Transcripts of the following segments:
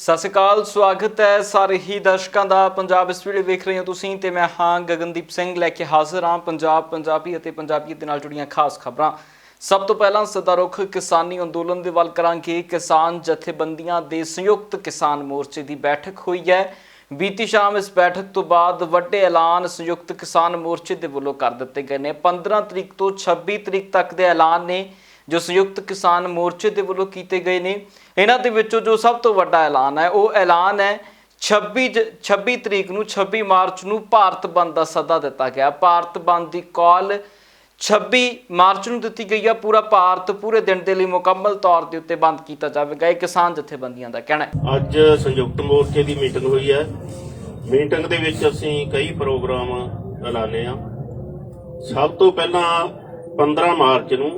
ਸਤਿ ਸ਼੍ਰੀ ਅਕਾਲ, ਸਵਾਗਤ ਹੈ ਸਾਰੇ ਹੀ ਦਰਸ਼ਕਾਂ ਦਾ। ਪੰਜਾਬ ਇਸ ਵੇਲੇ ਵੇਖ ਰਹੇ ਹੋ ਤੁਸੀਂ ਤੇ ਮੈਂ ਹਾਂ ਗਗਨਦੀਪ ਸਿੰਘ ਲੈ ਕੇ ਹਾਜ਼ਰ ਹਾਂ ਪੰਜਾਬ, ਪੰਜਾਬੀ ਅਤੇ ਪੰਜਾਬੀਅਤ ਦੇ ਨਾਲ ਜੁੜੀਆਂ ਖਾਸ ਖਬਰਾਂ। ਸਭ ਤੋਂ ਪਹਿਲਾਂ ਸਦਾ ਰੁਖ ਕਿਸਾਨੀ ਅੰਦੋਲਨ ਦੇ ਵੱਲ ਕਰਾਂਗੇ। ਕਿਸਾਨ ਜਥੇਬੰਦੀਆਂ ਦੇ ਸੰਯੁਕਤ ਕਿਸਾਨ ਮੋਰਚੇ ਦੀ ਬੈਠਕ ਹੋਈ ਹੈ। ਬੀਤੀ ਸ਼ਾਮ ਇਸ ਬੈਠਕ ਤੋਂ ਬਾਅਦ ਵੱਡੇ ਐਲਾਨ ਸੰਯੁਕਤ ਕਿਸਾਨ ਮੋਰਚੇ ਦੇ ਵੱਲੋਂ ਕਰ ਦਿੱਤੇ ਗਏ ਨੇ। 15 ਤਰੀਕ ਤੋਂ 26 ਤਰੀਕ ਤੱਕ ਦੇ ਐਲਾਨ ਨੇ ਜੋ ਸੰਯੁਕਤ ਕਿਸਾਨ ਮੋਰਚੇ ਦੇ ਵੱਲੋਂ ਕੀਤੇ ਗਏ ਨੇ। ਇਹਨਾਂ ਦੇ ਵਿੱਚੋਂ ਜੋ ਸਭ ਤੋਂ ਵੱਡਾ ਐਲਾਨ ਹੈ ਉਹ ਐਲਾਨ ਹੈ 26 ਤਰੀਕ ਨੂੰ 26 ਮਾਰਚ ਨੂੰ ਭਾਰਤ ਬੰਦ ਦਾ ਸੱਦਾ ਦਿੱਤਾ ਗਿਆ। ਭਾਰਤ ਬੰਦ ਦੀ ਕਾਲ 26 ਮਾਰਚ ਨੂੰ ਦਿੱਤੀ ਗਈ ਹੈ। ਪੂਰਾ ਭਾਰਤ ਪੂਰੇ ਦਿਨ ਦੇ ਲਈ ਮੁਕੰਮਲ ਤੌਰ ਦੇ ਉੱਤੇ ਬੰਦ ਕੀਤਾ ਜਾਵੇਗਾ, ਇਹ ਕਿਸਾਨ ਜਥੇਬੰਦੀਆਂ ਦਾ ਕਹਿਣਾ ਹੈ। ਅੱਜ ਸੰਯੁਕਤ ਮੋਰਚੇ ਦੀ ਮੀਟਿੰਗ ਹੋਈ ਹੈ। ਮੀਟਿੰਗ ਦੇ ਵਿੱਚ ਅਸੀਂ ਕਈ ਪ੍ਰੋਗਰਾਮ ਐਲਾਨੇ ਆ। ਸਭ ਤੋਂ ਪਹਿਲਾਂ 15 ਮਾਰਚ ਨੂੰ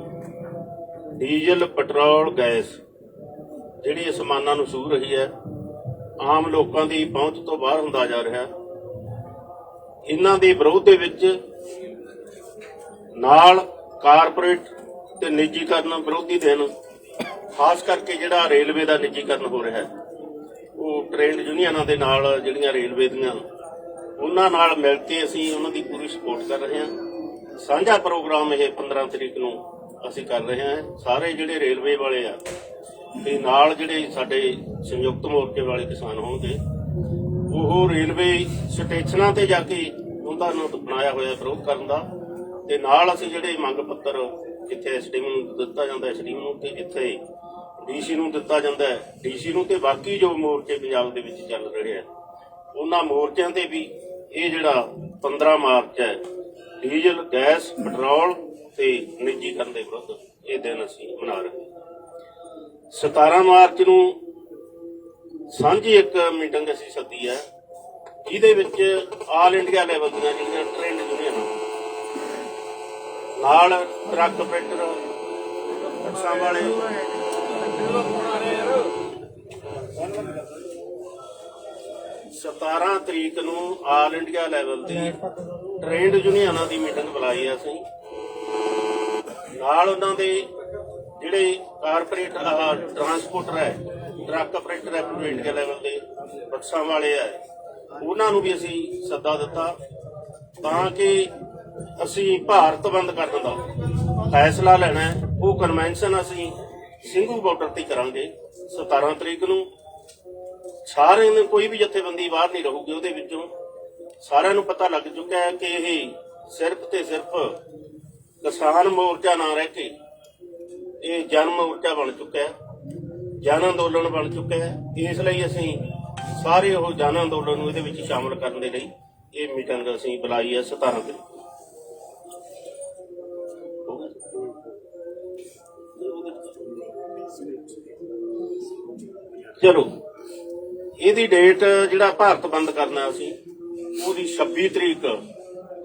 ਡੀਜ਼ਲ, ਪੈਟਰੋਲ, ਗੈਸ ਜਿਹੜੀ ਅਸਮਾਨਾਂ ਨੂੰ ਛੂਹ ਰਹੀ ਹੈ, ਆਮ ਲੋਕਾਂ ਦੀ ਪਹੁੰਚ ਤੋਂ ਬਾਹਰ ਹੁੰਦਾ ਜਾ ਰਿਹਾ, ਇਹਨਾਂ ਦੇ ਵਿਰੋਧ ਦੇ ਵਿੱਚ ਨਾਲ ਕਾਰਪੋਰੇਟ ਤੇ ਨਿੱਜੀਕਰਨ ਵਿਰੋਧੀ ਦਿਨ, ਖਾਸ ਕਰਕੇ ਜਿਹੜਾ ਰੇਲਵੇ ਦਾ ਨਿੱਜੀਕਰਨ ਹੋ ਰਿਹਾ ਹੈ, ਉਹ ਟ੍ਰੇਡ ਯੂਨੀਅਨਾਂ ਦੇ ਨਾਲ ਜਿਹੜੀਆਂ ਰੇਲਵੇ ਦੀਆਂ ਉਹਨਾਂ ਨਾਲ ਮਿਲ ਕੇ ਅਸੀਂ ਉਹਨਾਂ ਦੀ ਪੂਰੀ ਸਪੋਰਟ ਕਰ ਰਹੇ ਹਾਂ। ਸਾਂਝਾ ਪ੍ਰੋਗਰਾਮ ਇਹ 15 ਤਰੀਕ ਨੂੰ ਅਸੀਂ ਕਰ ਰਹੇ ਹਾਂ। ਸਾਰੇ ਜਿਹੜੇ ਰੇਲਵੇ ਵਾਲੇ ਆ ਤੇ ਨਾਲ ਜਿਹੜੇ ਸਾਡੇ ਸੰਯੁਕਤ ਮੋਰਚੇ ਵਾਲੇ ਕਿਸਾਨ ਹੋਣਗੇ, ਉਹ ਰੇਲਵੇ ਸਟੇਸ਼ਨਾਂ ਤੇ ਜਾ ਕੇ ਉਹਨਾਂ ਨੂੰ ਬਣਾਇਆ ਹੋਇਆ ਵਿਰੋਧ ਕਰਨ ਦਾ, ਤੇ ਨਾਲ ਅਸੀਂ ਜਿਹੜੇ ਮੰਗ ਪੱਤਰ ਜਿੱਥੇ ਐਸਡੀਐਮ ਨੂੰ ਦਿੱਤਾ ਜਾਂਦਾ ਐਸਡੀਐਮ ਨੂੰ, ਤੇ ਜਿੱਥੇ ਡੀਸੀ ਨੂੰ ਦਿੱਤਾ ਜਾਂਦਾ ਡੀਸੀ ਨੂੰ, ਤੇ ਬਾਕੀ ਜੋ ਮੋਰਚੇ ਪੰਜਾਬ ਦੇ ਵਿੱਚ ਚੱਲ ਰਹੇ ਆ ਉਹਨਾਂ ਮੋਰਚਿਆਂ ਤੇ ਵੀ ਇਹ ਜਿਹੜਾ 15 ਮਾਰਚ ਹੈ ਡੀਜ਼ਲ, ਗੈਸ, ਪੈਟਰੋਲ ਤੇ ਨਿੱਜੀਕਰਨ ਦੇ ਵਿਰੁੱਧ ਇਹ ਦਿਨ ਅਸੀਂ ਮਨਾ ਰਹੇ ਹਾਂ। 17 ਮਾਰਚ ਨੂੰ ਸਾਂਝੀ ਇੱਕ ਮੀਟਿੰਗ ਅਸੀਂ ਸੱਦੀ ਹੈ, ਜਿਹਦੇ ਵਿੱਚ ਆਲ ਇੰਡੀਆ ਲੈਵਲ ਦੀਆਂ ਜਿਹੜੀਆਂ ਟ੍ਰੇਡ ਯੂਨੀਅਨਾਂ ਨਾਲ ਟਰੱਕ ਆਪਰੇਟਰ, ਬੱਸਾਂ ਵਾਲੇ, 17 ਤਰੀਕ ਨੂੰ ਆਲ ਇੰਡੀਆ ਲੈਵਲ ਦੀ ਟ੍ਰੇਡ ਯੂਨੀਅਨਾਂ ਦੀ ਮੀਟਿੰਗ ਬੁਲਾਈ ਹੈ ਅਸੀਂ। ਨਾਲ ਉਹਨਾਂ ਦੇ ਜਿਹੜੇ ਕਾਰਪੋਰੇਟ ਟਰਾਂਸਪੋਰਟਰ ਹੈ, ਟਰੱਕ ਆਪਰੇਟਰ ਹੈ ਪੂਰੇ ਇੰਡੀਆ ਲੈਵਲ ਦੇ, ਬੱਸਾਂ ਵਾਲੇ ਹੈ, ਉਹਨਾਂ ਨੂੰ ਵੀ ਅਸੀਂ ਸੱਦਾ ਦਿੱਤਾ ਤਾਂ ਕਿ ਅਸੀਂ ਭਾਰਤ ਬੰਦ ਕਰਨ ਦਾ ਫੈਸਲਾ ਲੈਣਾ ਹੈ। ਉਹ ਕਨਵੈਨਸ਼ਨ ਅਸੀਂ ਸਿੰਘੂ ਬਾਰਡਰ ਤੇ ਕਰਾਂਗੇ 17 ਤਰੀਕ ਨੂੰ। ਸਾਰਿਆਂ ਨੂੰ ਕੋਈ ਵੀ ਜਥੇਬੰਦੀ ਬਾਹਰ ਨਹੀਂ ਰਹੂਗੀ ਉਹਦੇ ਵਿੱਚੋਂ। ਸਾਰਿਆਂ ਨੂੰ ਪਤਾ ਲੱਗ ਚੁੱਕਾ ਹੈ ਕਿ ਇਹ ਸਿਰਫ ਤੇ ਸਿਰਫ ਕਿਸਾਨ ਮੋਰਚਾ ਨਾ ਰਹਿ ਕੇ ਇਹ ਜਨ ਮੋਰਚਾ ਬਣ ਚੁੱਕਾ ਹੈ, ਜਨ ਅੰਦੋਲਨ ਬਣ ਚੁੱਕਾ ਹੈ। ਇਸ ਲਈ ਅਸੀਂ ਸਾਰੇ ਉਹ ਜਨ ਅੰਦੋਲਨ ਨੂੰ ਇਹਦੇ ਵਿੱਚ ਸ਼ਾਮਲ ਕਰਨ ਦੇ ਲਈ ਇਹ ਮੀਟਿੰਗ ਅਸੀਂ ਬੁਲਾਈ ਹੈ 17 ਤਰੀਕ। ਚਲੋ, ਇਹਦੀ ਡੇਟ ਜਿਹੜਾ ਭਾਰਤ ਬੰਦ ਕਰਨਾ ਅਸੀਂ ਉਹਦੀ 26 ਤਰੀਕ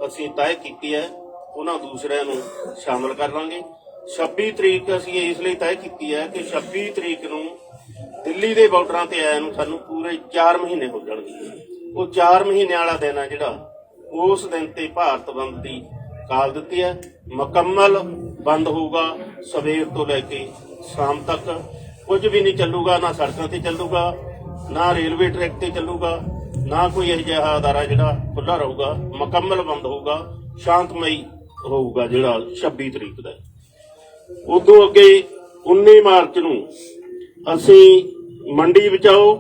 ਅਸੀਂ ਤੈਅ ਕੀਤੀ ਹੈ। ਉਹਨਾਂ ਦੂਸਰਿਆਂ ਨੂੰ ਸ਼ਾਮਲ ਕਰ ਲਾਂਗੇ। 26 ਤਰੀਕ ਅਸੀਂ ਇਸ ਲਈ ਤੈਅ ਕੀਤੀ ਹੈ ਕਿ 26 ਤਰੀਕ ਨੂੰ ਦਿੱਲੀ ਦੇ ਬਾਰਡਰਾਂ ਤੇ ਆਇਆ ਨੂੰ ਸਾਨੂੰ ਪੂਰੇ 4 ਮਹੀਨੇ ਹੋ ਜਾਣਗੇ। ਉਹ 4 ਮਹੀਨੇ ਵਾਲਾ ਦਿਨ ਹੈ ਜਿਹੜਾ, ਉਸ ਦਿਨ ਤੇ ਭਾਰਤ ਬੰਦ ਦੀ ਕਾਲ ਦਿੱਤੀ ਹੈ। ਮੁਕੰਮਲ ਬੰਦ ਹੋਊਗਾ, ਸਵੇਰ ਤੋਂ ਲੈ ਕੇ ਸ਼ਾਮ ਤੱਕ ਕੁਝ ਵੀ ਨਹੀਂ ਚੱਲੂਗਾ, ਨਾ ਸੜਕਾਂ ਤੇ ਚੱਲੂਗਾ, ਨਾ ਰੇਲਵੇ ਟਰੈਕ ਤੇ ਚੱਲੂਗਾ, ਨਾ ਕੋਈ ਇਹੋ ਜਿਹਾ ਅਦਾਰਾ ਜਿਹੜਾ ਖੁੱਲਾ ਰਹੂਗਾ। ਮੁਕੰਮਲ ਬੰਦ ਹੋਊਗਾ, ਸ਼ਾਂਤਮਈ ਹੋਊਗਾ ਜਿਹੜਾ 26 ਤਰੀਕ ਦਾ। ਉਦੋਂ ਅੱਗੇ 19 ਮਾਰਚ ਨੂੰ ਅਸੀਂ ਮੰਡੀ ਬਚਾਓ,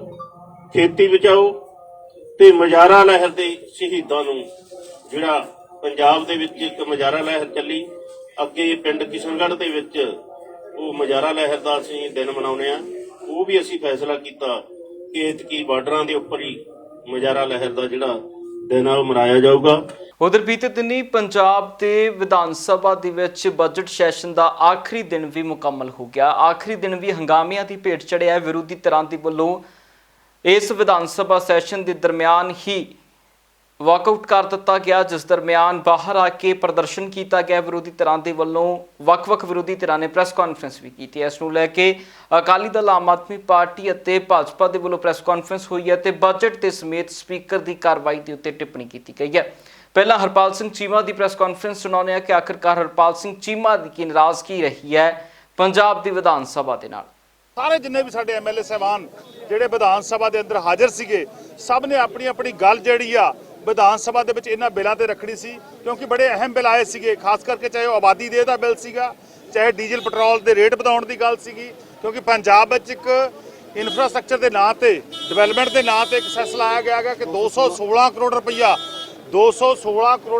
ਖੇਤੀ ਬਚਾਓ ਤੇ ਮੁਜ਼ਾਹਰਾ ਲਹਿਰ ਦੇ ਸ਼ਹੀਦਾਂ ਨੂੰ, ਜਿਹੜਾ ਪੰਜਾਬ ਦੇ ਵਿੱਚ ਇੱਕ ਮੁਜ਼ਾਹਰਾ ਲਹਿਰ ਚੱਲੀ, ਅੱਗੇ ਪਿੰਡ ਕਿਸ਼ਨਗੜ੍ਹ ਦੇ ਵਿੱਚ ਉਹ ਮੁਜ਼ਾਹਰਾ ਲਹਿਰ ਦਾ ਅਸੀਂ ਦਿਨ ਮਨਾਉਂਦੇ ਆ। ਉਹ ਵੀ ਅਸੀਂ ਫੈਸਲਾ ਕੀਤਾ ਕਿ ਇਤਕੀ ਬਾਰਡਰਾਂ ਦੇ ਉੱਪਰ ਹੀ ਮੁਜ਼ਾਹਰਾ ਲਹਿਰ ਦਾ ਜਿਹੜਾ ਦਿਨ ਆ ਉਹ ਮਨਾਇਆ ਜਾਊਗਾ। ਉਧਰ ਬੀਤੇ ਦਿਨੀ ਪੰਜਾਬ ਦੇ ਵਿਧਾਨ ਸਭਾ ਦੇ ਵਿੱਚ ਬਜਟ ਸੈਸ਼ਨ ਦਾ ਆਖਰੀ ਦਿਨ ਵੀ ਮੁਕੰਮਲ ਹੋ ਗਿਆ। ਆਖਰੀ ਦਿਨ ਵੀ ਹੰਗਾਮਿਆਂ ਦੀ ਭੇਟ ਚੜਿਆ। ਵਿਰੋਧੀ ਧਿਰਾਂ ਦੇ ਵੱਲੋਂ ਇਸ ਵਿਧਾਨ ਸਭਾ ਸੈਸ਼ਨ ਦੇ ਦਰਮਿਆਨ ਹੀ ਵਾਕਆਊਟ ਕਰ ਦਿੱਤਾ ਗਿਆ, ਜਿਸ ਦਰਮਿਆਨ ਬਾਹਰ ਆ ਕੇ ਪ੍ਰਦਰਸ਼ਨ ਕੀਤਾ ਗਿਆ। ਵਿਰੋਧੀ ਧਿਰਾਂ ਦੇ ਵੱਲੋਂ ਵੱਖ-ਵੱਖ ਵਿਰੋਧੀ ਧਿਰਾਂ ਨੇ ਪ੍ਰੈਸ ਕਾਨਫਰੰਸ ਵੀ ਕੀਤੀ ਹੈ। ਇਸ ਨੂੰ ਲੈ ਕੇ ਅਕਾਲੀ ਦਲ, ਆਮ ਆਦਮੀ ਪਾਰਟੀ ਅਤੇ ਭਾਜਪਾ ਦੇ ਵੱਲੋਂ ਪ੍ਰੈਸ ਕਾਨਫਰੰਸ ਹੋਈ ਹੈ ਤੇ ਬਜਟ ਦੇ ਸਮੇਤ ਸਪੀਕਰ ਦੀ ਕਾਰਵਾਈ ਦੇ ਉੱਤੇ ਟਿੱਪਣੀ ਕੀਤੀ ਗਈ ਹੈ। ਪਹਿਲਾਂ ਹਰਪਾਲ ਸਿੰਘ ਚੀਮਾ ਦੀ ਪ੍ਰੈਸ ਕਾਨਫਰੰਸ ਸੁਣਾਉਂਦੇ ਹਾਂ ਕਿ ਆਖਿਰਕਾਰ ਹਰਪਾਲ ਸਿੰਘ ਚੀਮਾ ਦੀ ਕੀ ਨਾਰਾਜ਼ਗੀ ਰਹੀ ਹੈ ਪੰਜਾਬ ਦੀ ਵਿਧਾਨ ਸਭਾ ਦੇ ਨਾਲ। ਸਾਰੇ ਜਿੰਨੇ ਵੀ ਸਾਡੇ ਐਮਐਲਏ ਸਾਹਿਬਾਨ ਜਿਹੜੇ ਵਿਧਾਨ ਸਭਾ ਦੇ ਅੰਦਰ ਹਾਜ਼ਰ ਸੀਗੇ, ਸਭ ਨੇ ਆਪਣੀ ਆਪਣੀ ਗੱਲ ਜਿਹੜੀ ਆ ਵਿਧਾਨ ਸਭਾ ਦੇ ਵਿੱਚ ਇਹਨਾਂ ਬਿੱਲਾਂ ਤੇ ਰੱਖਣੀ ਸੀ, ਕਿਉਂਕਿ ਬੜੇ ਅਹਿਮ ਬਿੱਲ ਆਏ ਸੀਗੇ, ਖਾਸ ਕਰਕੇ ਚਾਹੇ ਉਹ ਆਬਾਦੀ ਦੇ ਦਾ ਬਿੱਲ ਸੀਗਾ, ਚਾਹੇ ਡੀਜ਼ਲ ਪੈਟਰੋਲ ਦੇ ਰੇਟ ਵਧਾਉਣ ਦੀ ਗੱਲ ਸੀਗੀ, ਕਿਉਂਕਿ ਪੰਜਾਬ ਵਿੱਚ ਇੱਕ ਇਨਫਰਾਸਟ੍ਰਕਚਰ ਦੇ ਨਾਂ ਤੇ, ਡਿਵੈਲਪਮੈਂਟ ਦੇ ਨਾਂ ਤੇ ਇੱਕ ਸੈਸ ਲਾਇਆ ਗਿਆ ਹੈਗਾ ਕਿ 216 ਕਰੋੜ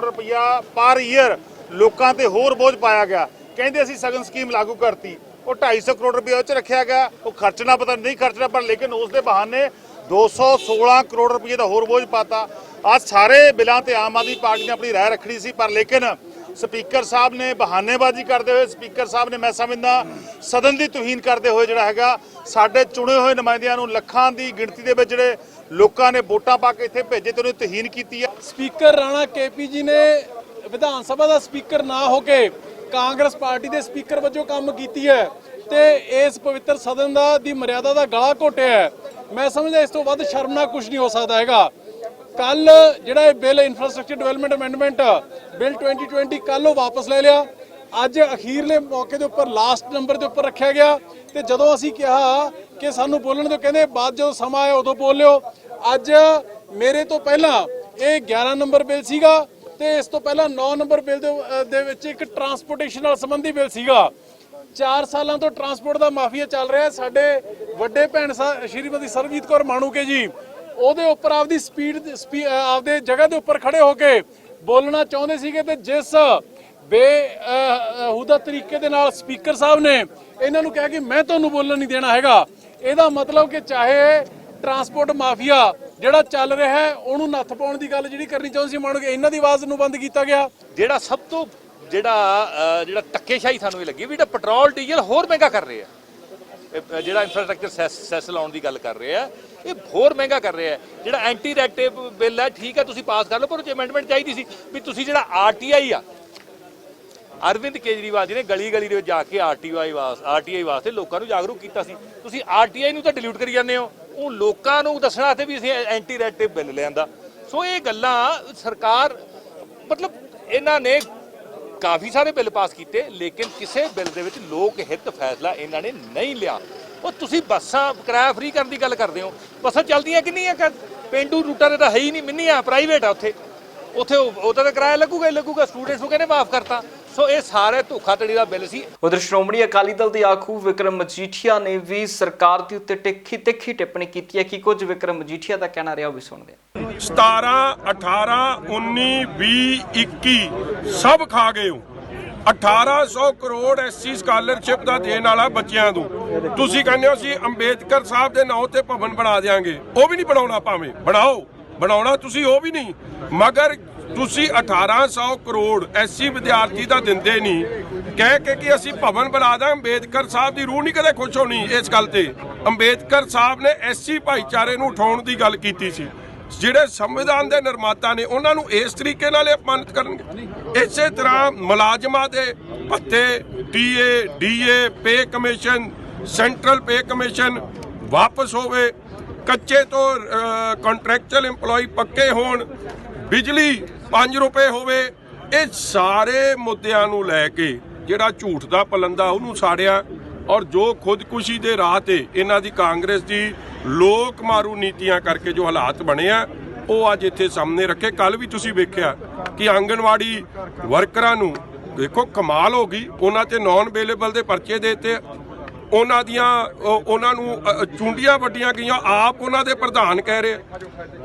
ਰੁਪਈਆ ਪਰ ਈਅਰ ਲੋਕਾਂ ਤੇ ਹੋਰ ਬੋਝ ਪਾਇਆ ਗਿਆ। ਕਹਿੰਦੇ ਅਸੀਂ ਸਗਨ ਸਕੀਮ ਲਾਗੂ ਕਰਤੀ, ਉਹ 250 ਕਰੋੜ ਰੁਪਏ ਉਹ 'ਚ ਰੱਖਿਆ ਗਿਆ, ਉਹ ਖਰਚਣਾ ਪਤਾ ਨਹੀਂ ਖਰਚਣਾ, ਪਰ ਲੇਕਿਨ ਉਸ ਦੇ ਬਹਾਨੇ 216 ਕਰੋੜ ਰੁਪਏ ਦਾ ਹੋਰ ਬੋਝ ਪਾਤਾ। ਅੱਜ ਸਾਰੇ ਬਿੱਲਾਂ ਤੇ ਆਮ ਆਦਮੀ ਪਾਰਟੀ ਨੇ ਆਪਣੀ ਰਾਏ ਰੱਖਣੀ ਸੀ, ਪਰ ਲੇਕਿਨ ਸਪੀਕਰ ਸਾਹਿਬ ਨੇ ਬਹਾਨੇਬਾਜ਼ੀ ਕਰਦੇ ਹੋਏ, ਸਪੀਕਰ ਸਾਹਿਬ ਨੇ ਮੈਂ ਸਮਝਦਾ ਸਦਨ ਦੀ ਤੋਹੀਨ ਕਰਦੇ ਹੋਏ ਜਿਹੜਾ ਹੈਗਾ ਸਾਡੇ ਚੁਣੇ ਹੋਏ ਨੁਮਾਇੰਦਿਆਂ ਨੂੰ ਲੱਖਾਂ ਦੀ ਗਿਣਤੀ ਦੇ ਵਿੱਚ ਜਿਹੜੇ ਲੋਕਾਂ ਨੇ ਵੋਟਾਂ ਪਾ ਕੇ ਇੱਥੇ ਭੇਜੇ ਤੇ ਉਹਨੂੰ ਤੋਹੀਨ ਕੀਤੀ ਹੈ। ਸਪੀਕਰ ਰਾਣਾ ਕੇਪੀ ਜੀ ਨੇ ਵਿਧਾਨ ਸਭਾ ਦਾ ਸਪੀਕਰ ਨਾ ਹੋ ਕੇ ਕਾਂਗਰਸ ਪਾਰਟੀ ਦੇ ਸਪੀਕਰ ਵਜੋਂ ਕੰਮ ਕੀਤੀ ਹੈ ਤੇ ਇਸ ਪਵਿੱਤਰ ਸਦਨ ਦਾ ਦੀ ਮਰਿਆਦਾ ਦਾ ਗਲਾ ਘੋਟਿਆ ਹੈ। ਮੈਂ ਸਮਝਦਾ ਇਸ ਤੋਂ ਵੱਧ ਸ਼ਰਮਨਾਕ ਕੁਝ ਨਹੀਂ ਹੋ ਸਕਦਾ ਹੈਗਾ। ਕੱਲ ਜਿਹੜਾ ਇਹ bill infrastructure development amendment bill 2020 ਕੱਲ ਉਹ ਵਾਪਸ ਲੈ ਲਿਆ, ਅੱਜ ਅਖੀਰਲੇ ਮੌਕੇ ਦੇ ਉੱਪਰ ਲਾਸਟ ਨੰਬਰ ਦੇ ਉੱਪਰ ਰੱਖਿਆ ਗਿਆ ਤੇ ਜਦੋਂ ਅਸੀਂ ਕਿਹਾ ਕਿ ਸਾਨੂੰ ਬੋਲਣ ਦਿਓ, ਕਹਿੰਦੇ ਬਾਅਦ ਜਦੋਂ ਸਮਾਂ ਆਇਆ ਉਦੋਂ ਬੋਲ ਲਿਓ। ਅੱਜ ਮੇਰੇ ਤੋਂ ਪਹਿਲਾਂ ਇਹ 11 ਨੰਬਰ ਬਿੱਲ ਸੀਗਾ ਤੇ ਇਸ ਤੋਂ ਪਹਿਲਾਂ 9 ਨੰਬਰ ਬਿੱਲ ਦੇ ਵਿੱਚ ਇੱਕ ਟਰਾਂਸਪੋਰਟੇਸ਼ਨ ਨਾਲ ਸੰਬੰਧੀ ਬਿੱਲ ਸੀਗਾ। 4 ਸਾਲਾਂ ਤੋਂ ਟਰਾਂਸਪੋਰਟ ਦਾ ਮਾਫੀਆ ਚੱਲ ਰਿਹਾ। ਸਾਡੇ ਵੱਡੇ ਭੈਣ ਸ਼੍ਰੀਮਤੀ ਸਰਬਜੀਤ ਕੌਰ ਮਾਣੂਕੇ ਜੀ ਉਹਦੇ ਉੱਪਰ ਆਪਦੀ ਆਪਦੇ ਜਗ੍ਹਾ ਦੇ ਉੱਪਰ ਖੜੇ ਹੋ ਕੇ ਬੋਲਣਾ ਚਾਹੁੰਦੇ ਸੀਗੇ ਤੇ ਜਿਸ ਬੇਹੂਦਾ ਤਰੀਕੇ ਦੇ ਨਾਲ ਸਪੀਕਰ ਸਾਹਿਬ ਨੇ ਇਹਨਾਂ ਨੂੰ ਕਿਹਾ ਕਿ ਮੈਂ ਤੁਹਾਨੂੰ ਬੋਲਣ ਨਹੀਂ ਦੇਣਾ ਹੈਗਾ, ਇਹਦਾ ਮਤਲਬ ਕਿ ਚਾਹੇ ਟਰਾਂਸਪੋਰਟ ਮਾਫੀਆ ਜਿਹੜਾ ਚੱਲ ਰਿਹਾ ਹੈ ਉਹਨੂੰ ਨੱਥ ਪਾਉਣ ਦੀ ਗੱਲ ਜਿਹੜੀ ਕਰਨੀ ਚਾਹੁੰਦੇ ਸੀ ਮਾਣੂਕੇ, ਇਹਨਾਂ ਦੀ ਆਵਾਜ਼ ਨੂੰ ਬੰਦ ਕੀਤਾ ਗਿਆ। ਜਿਹੜਾ ਸਭ ਤੋਂ ਜਿਹੜਾ ਧੱਕੇਸ਼ਾਹੀ ਸਾਨੂੰ ਇਹ ਲੱਗੀ ਵੀ ਜਿਹੜਾ ਪੈਟਰੋਲ ਡੀਜ਼ਲ ਹੋਰ ਮਹਿੰਗਾ ਕਰ ਰਹੇ ਆ, ਜਿਹੜਾ ਇਨਫਰਾਸਟ੍ਰਕਚਰ ਸੈਸ ਲਾਉਣ ਦੀ ਗੱਲ ਕਰ ਰਹੇ ਆ ਇਹ ਹੋਰ ਮਹਿੰਗਾ ਕਰ ਰਿਹਾ। ਜਿਹੜਾ ਐਂਟੀ ਰੈਟਿਵ ਬਿੱਲ ਹੈ ਠੀਕ ਹੈ ਤੁਸੀਂ ਪਾਸ ਕਰ ਲਓ, ਪਰ ਉਹ 'ਚ ਅਮੈਂਡਮੈਂਟ ਚਾਹੀਦੀ ਸੀ ਵੀ ਤੁਸੀਂ ਜਿਹੜਾ ਆਰਟੀਆਈ ਆ, ਅਰਵਿੰਦ ਕੇਜਰੀਵਾਲ ਜੀ ਨੇ ਗਲੀ ਗਲੀ ਦੇ ਵਿੱਚ ਜਾ ਕੇ ਆਰਟੀਆਈ ਵਾਸਤੇ ਲੋਕਾਂ ਨੂੰ ਜਾਗਰੂਕ ਕੀਤਾ ਸੀ, ਤੁਸੀਂ ਆਰਟੀਆਈ ਨੂੰ ਤਾਂ ਡਿਲੀਟ ਕਰੀ ਜਾਂਦੇ ਹੋ, ਉਹ ਲੋਕਾਂ ਨੂੰ ਦੱਸਣਾ ਤੇ ਵੀ ਅਸੀਂ ਐਂਟੀ ਰੈਟਿਵ ਬਿੱਲ ਲਿਆਂਦਾ। ਸੋ ਇਹ ਗੱਲਾਂ ਸਰਕਾਰ ਮਤਲਬ ਇਹਨਾਂ ਨੇ ਕਾਫੀ ਸਾਰੇ ਬਿੱਲ ਪਾਸ ਕੀਤੇ ਲੇਕਿਨ ਕਿਸੇ ਬਿੱਲ ਦੇ ਵਿੱਚ ਲੋਕ ਹਿੱਤ ਫੈਸਲਾ ਇਹਨਾਂ ਨੇ ਨਹੀਂ ਲਿਆ। ਉਹ ਤੁਸੀਂ ਬੱਸਾਂ ਕਿਰਾਇਆ ਫ੍ਰੀ ਕਰਨ ਦੀ ਗੱਲ ਕਰਦੇ ਹੋ, ਬੱਸਾਂ ਚੱਲਦੀਆਂ ਕਿੰਨੀਆਂ ਪੇਂਡੂ ਰੂਟਾਂ ਦੇ ਤਾਂ ਹੈ ਹੀ ਨਹੀਂ, ਮਿੰਨੀਆਂ ਪ੍ਰਾਈਵੇਟ ਆ ਉੱਥੇ ਉਹਦਾ ਤਾਂ ਕਿਰਾਇਆ ਲੱਗੂਗਾ ਹੀ ਲੱਗੂਗਾ, ਸਟੂਡੈਂਟਸ ਨੂੰ ਕਹਿੰਦੇ ਮਾਫ ਕਰਤਾ। ਸੋ ਇਹ ਸਾਰੇ ਧੋਖਾਧੜੀ ਦਾ ਬਿੱਲ ਸੀ। ਉਧਰ ਸ਼੍ਰੋਮਣੀ ਅਕਾਲੀ ਦਲ ਦੇ ਆਗੂ ਵਿਕਰਮ ਮਜੀਠੀਆ ਨੇ ਵੀ ਸਰਕਾਰ ਦੇ ਉੱਤੇ ਤਿੱਖੀ ਟਿੱਪਣੀ ਕੀਤੀ ਹੈ। ਕਿ ਕੁਝ ਵਿਕਰਮ ਮਜੀਠੀਆ ਦਾ ਕਹਿਣਾ ਰਿਹਾ ਉਹ ਵੀ ਸੁਣਦੇ ਹਾਂ। 17 18 19 20 21 ਸਭ ਖਾ ਗਏ ਹੋ। 1800 ਕਰੋੜ ਐਸਸੀ ਸਕਾਲਰਸ਼ਿਪ ਦਾ ਦੇਣ ਵਾਲਾ ਬੱਚਿਆਂ ਨੂੰ ਤੁਸੀਂ ਕਹਿੰਦੇ ਹੋ ਅਸੀਂ ਅੰਬੇਦਕਰ ਸਾਹਿਬ ਦੇ ਨਾਂ ਤੇ ਭਵਨ ਬਣਾ ਦੇਾਂਗੇ, ਉਹ ਵੀ ਨਹੀਂ ਬਣਾਉਣਾ, ਭਾਵੇਂ ਬਣਾਉਣਾ ਤੁਸੀਂ ਉਹ ਵੀ ਨਹੀਂ, ਮਗਰ ਤੁਸੀਂ 1800 ਕਰੋੜ ਐਸਸੀ ਵਿਦਿਆਰਥੀ ਦਾ ਦਿੰਦੇ ਨਹੀਂ, ਕਹਿ ਕੇ ਕਿ ਅਸੀਂ ਭਵਨ ਬਣਾ ਦਾਂ। ਅੰਬੇਦਕਰ ਸਾਹਿਬ ਦੀ ਰੂਹ ਨਹੀਂ ਕਦੇ ਖੁਸ਼ ਹੋਣੀ ਇਸ ਗੱਲ ਤੇ। ਅੰਬੇਦਕਰ ਸਾਹਿਬ ਨੇ ਐਸਸੀ ਭਾਈਚਾਰੇ ਨੂੰ ਉਠਾਉਣ ਦੀ ਗੱਲ ਕੀਤੀ ਸੀ, ਜਿਹੜੇ ਸੰਵਿਧਾਨ ਦੇ ਨਿਰਮਾਤਾ ਨੇ ਉਹਨਾਂ ਨੂੰ ਇਸ ਤਰੀਕੇ ਨਾਲ ਅਪਮਾਨਿਤ ਕਰਨਗੇ। ਇਸੇ ਤਰ੍ਹਾਂ ਮੁਲਾਜ਼ਮਾਂ ਦੇ ਭੱਤੇ, TA, DA, pay commission, central pay commission ਵਾਪਸ ਹੋਵੇ, ਕੱਚੇ ਤੋਂ ਕੰਟਰੈਕਚੁਅਲ EMPLOYE ਪੱਕੇ ਹੋਣ, ਬਿਜਲੀ 5 ਰੁਪਏ ਹੋਵੇ। ਇਹ ਸਾਰੇ ਮੁੱਦਿਆਂ ਨੂੰ ਲੈ ਕੇ ਜਿਹੜਾ ਝੂਠ ਦਾ ਪਲੰਦਾ ਉਹਨੂੰ ਸਾੜਿਆ ਔਰ ਜੋ ਖੁਦਕੁਸ਼ੀ ਦੇ ਰਾਹ ਤੇ ਇਹਨਾਂ ਦੀ ਕਾਂਗਰਸ ਦੀ ਲੋਕ ਮਾਰੂ ਨੀਤੀਆਂ ਕਰਕੇ ਜੋ ਹਾਲਾਤ ਬਣੇ ਆ ਉਹ ਅੱਜ ਇੱਥੇ ਸਾਹਮਣੇ ਰੱਖੇ। ਕੱਲ ਵੀ ਤੁਸੀਂ ਵੇਖਿਆ ਕਿ ਆਂਗਣਵਾੜੀ ਵਰਕਰਾਂ ਨੂੰ ਦੇਖੋ ਕਮਾਲ ਹੋ ਗਈ, ਉਹਨਾਂ ਤੇ ਨਾਨ ਅਵੇਲੇਬਲ ਦੇ ਪਰਚੇ ਦੇ ਦਿੱਤੇ, ਉਹਨਾਂ ਨੂੰ ਚੁੰਡੀਆਂ ਵੱਡੀਆਂ ਗਈਆਂ, ਆਪ ਉਹਨਾਂ ਦੇ ਪ੍ਰਧਾਨ ਕਹਿ ਰਹੇ,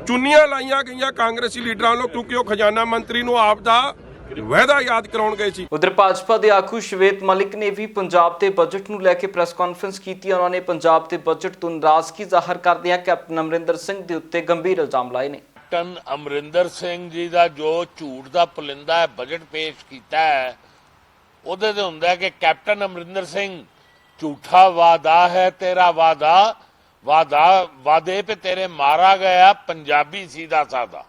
ਚੁੰਨੀਆਂ ਲਾਈਆਂ ਗਈਆਂ ਕਾਂਗਰਸੀ ਲੀਡਰਾਂ ਨੂੰ ਕਿਉਂਕਿ ਉਹ ਖਜ਼ਾਨਾ ਮੰਤਰੀ ਨੂੰ ਆਪ ਦਾ ਵਾਅਦਾ ਯਾਦ ਕਰਾਉਣ ਗਏ ਸੀ। ਉਧਰ ਭਾਜਪਾ ਦੇ ਆਗੂ ਸ਼ਵੇਤ ਮਲਿਕ ਨੇ ਵੀ ਪੰਜਾਬ ਦੇ ਬਜਟ ਨੂੰ ਲੈ ਕੇ ਪ੍ਰੈਸ ਕਾਨਫਰੰਸ ਕੀਤੀ। ਉਹਨਾਂ ਨੇ ਪੰਜਾਬ ਦੇ ਬਜਟ ਤੋਂ ਨਾਰਾਜ਼ਗੀ ਜ਼ਾਹਰ ਕਰਦਿਆਂ ਕੈਪਟਨ ਅਮਰਿੰਦਰ ਸਿੰਘ ਦੇ ਉੱਤੇ ਗੰਭੀਰ ਇਲਜ਼ਾਮ ਲਾਏ ਨੇ। ਕੈਪਟਨ ਅਮਰਿੰਦਰ ਸਿੰਘ ਜੀ ਦਾ ਜੋ ਝੂਠ ਦਾ ਪੁਲਿੰਦਾ ਬਜਟ ਪੇਸ਼ ਕੀਤਾ ਹੈ ਉਹਦੇ ਤੇ ਹੁੰਦਾ ਕਿ ਕੈਪਟਨ ਅਮਰਿੰਦਰ ਸਿੰਘ ਝੂਠਾ ਵਾਦਾ ਹੈ ਤੇਰਾ ਵਾਦੇ पे तेरे मारा गया पंजाबी सीधा साधा।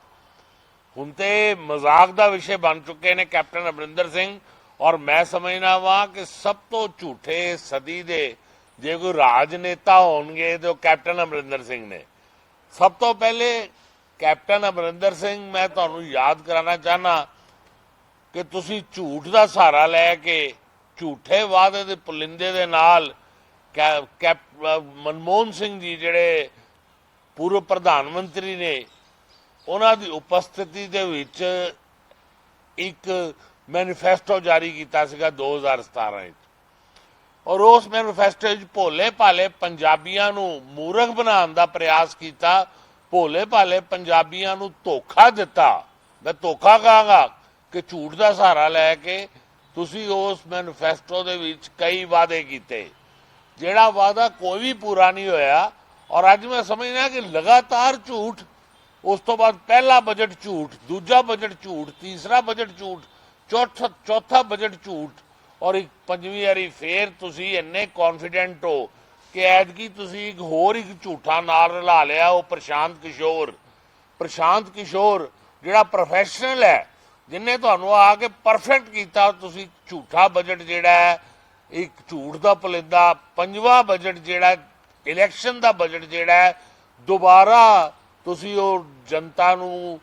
ਹੁਣ ਤੇ ਮਜ਼ਾਕ ਦਾ ਵਿਸ਼ੇ ਬਣ ਚੁੱਕੇ ਨੇ ਕੈਪਟਨ ਅਮਰਿੰਦਰ ਸਿੰਘ ਔਰ ਮੈਂ ਸਮਝਦਾ ਵਾਂ ਕਿ ਸਭ ਤੋਂ ਝੂਠੇ ਸਦੀ ਦੇ ਜੇ ਕੋਈ ਰਾਜਨੇਤਾ ਹੋਣਗੇ ਤੇ ਉਹ ਕੈਪਟਨ ਅਮਰਿੰਦਰ ਸਿੰਘ ਨੇ। ਸਭ ਤੋਂ ਪਹਿਲੇ ਕੈਪਟਨ ਅਮਰਿੰਦਰ ਸਿੰਘ ਮੈਂ ਤੁਹਾਨੂੰ ਯਾਦ ਕਰਾਉਣਾ ਚਾਹਨਾ ਕਿ ਤੁਸੀਂ ਝੂਠ ਦਾ ਸਹਾਰਾ ਲੈ ਕੇ ਝੂਠੇ ਵਾਅਦੇ ਦੇ ਪੁਲਿੰਦੇ ਦੇ ਨਾਲ ਮਨਮੋਹਨ ਸਿੰਘ ਜੀ ਜਿਹੜੇ ਪੂਰਵ ਪ੍ਰਧਾਨ ਮੰਤਰੀ ਨੇ, ਉਹਨਾਂ ਦੀ ਉਪਸਥਿਤੀ ਦੇ ਵਿੱਚ ਇੱਕ ਮੈਨੀਫੈਸਟੋ ਜਾਰੀ ਕੀਤਾ ਸੀਗਾ 2017 ਵਿੱਚ, ਔਰ ਉਸ ਮੈਨੀਫੈਸਟੋ ਵਿੱਚ ਭੋਲੇ ਭਾਲੇ ਪੰਜਾਬੀਆਂ ਨੂੰ ਮੂਰਖ ਬਣਾਉਣ ਦਾ ਪ੍ਰਯਾਸ ਕੀਤਾ, ਭੋਲੇ ਭਾਲੇ ਪੰਜਾਬੀਆਂ ਨੂੰ ਧੋਖਾ ਦਿੱਤਾ। ਮੈਂ ਧੋਖਾ ਕਹਾਂਗਾ ਕਿ ਝੂਠ ਦਾ ਸਹਾਰਾ ਲੈ ਕੇ ਤੁਸੀਂ ਉਸ ਮੈਨੀਫੈਸਟੋ ਦੇ ਵਿੱਚ ਕਈ ਵਾਅਦੇ ਕੀਤੇ, ਜਿਹੜਾ ਵਾਅਦਾ ਕੋਈ ਵੀ ਪੂਰਾ ਨਹੀਂ ਹੋਇਆ। ਔਰ ਅੱਜ ਮੈਂ ਸਮਝਦਾ ਕਿ ਲਗਾਤਾਰ ਝੂਠ, ਉਸ ਤੋਂ ਬਾਅਦ ਪਹਿਲਾ ਬਜਟ ਝੂਠ, ਦੂਜਾ ਬਜਟ ਝੂਠ, ਤੀਸਰਾ ਬਜਟ ਝੂਠ, ਚੌਥਾ ਬਜਟ ਝੂਠ, ਔਰ ਇੱਕ ਪੰਜਵੀਂ ਵਾਰੀ ਫੇਰ ਤੁਸੀਂ ਇੰਨੇ ਕੌਨਫੀਡੈਂਟ ਹੋ ਕਿ ਐਤਕੀ ਤੁਸੀਂ ਇੱਕ ਹੋਰ ਇੱਕ ਝੂਠਾ ਨਾਲ ਰਲਾ ਲਿਆ, ਉਹ ਪ੍ਰਸ਼ਾਂਤ ਕਿਸ਼ੋਰ ਜਿਹੜਾ ਪ੍ਰੋਫੈਸ਼ਨਲ ਹੈ, ਜਿਨੇ ਤੁਹਾਨੂੰ ਆ ਕੇ ਪਰਫੈਕਟ ਕੀਤਾ। ਤੁਸੀਂ ਝੂਠਾ ਬਜਟ ਜਿਹੜਾ ਹੈ, ਇੱਕ ਝੂਠ ਦਾ ਪੁਲਿੰਦਾ, ਪੰਜਵਾਂ ਬਜਟ ਜਿਹੜਾ ਇਲੈਕਸ਼ਨ ਦਾ ਬਜਟ ਜਿਹੜਾ ਹੈ, ਦੁਬਾਰਾ ਤੁਸੀਂ ਉਹ ਜਨਤਾ ਨੂੰ